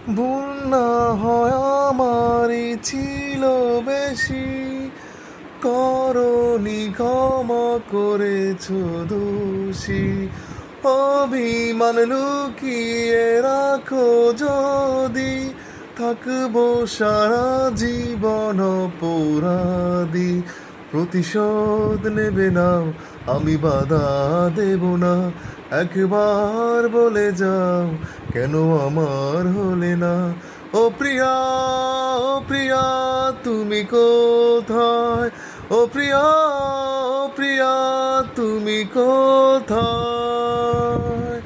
ভুল না হয় আমারই ছিল বেশি, করনি ক্ষমা করেছ দোষী। অভিমান লুকিয়ে রাখো যদি, থাকবো সারা জীবন অপরাধী। প্রতিশোধ নেবে নাও, আমি বাধা দেব না। একবার বলে যাও, কেন আমার হলে না? ও প্রিয়া, ও প্রিয়া, তুমি কোথায়? ও প্রিয়া, ও প্রিয়া, তুমি কোথায়?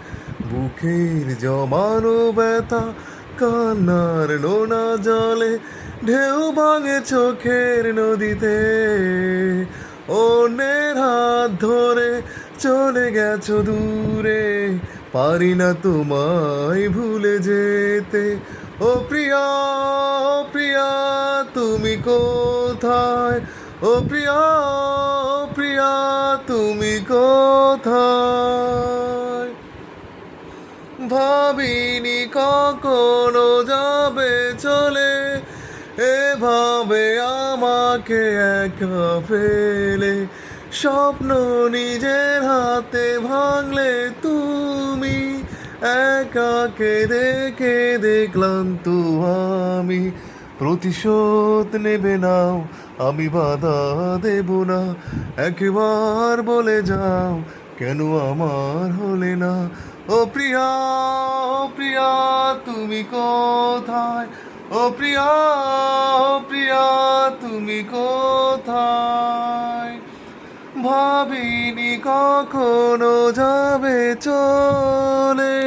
বুকের জমানো ব্যথা, কান্নার নোনা জলে ঢেউ ভাঙে চোখের নদীতে। অন্যের হাত ধরে চলে গেছো দূরে, পারি না তোমায় ভুলে যেতে। ও প্রিয়া, ও প্রিয়া, তুমি কোথায়? ও প্রিয়া, ও প্রিয়া, তুমি কোথায়? ভাবিনি কখনো যাবে চলে, এভাবে আমাকে একা ফেলে। স্বপ্ন নিজের হাতে ভাঙলে তুমি, একা কেঁদে কেঁদে ক্লান্ত আমি। প্রতিশোধ নেবে নাও, আমি বাধা দেব না। একবার বলে যাও, কেন আমার হলে না? ও প্রিয়া, ও প্রিয়া, তুমি কোথায়? ও প্রিয়া, ও প্রিয়া, তুমি কোথায়? ভাবিনি কখনো যাবে চলে।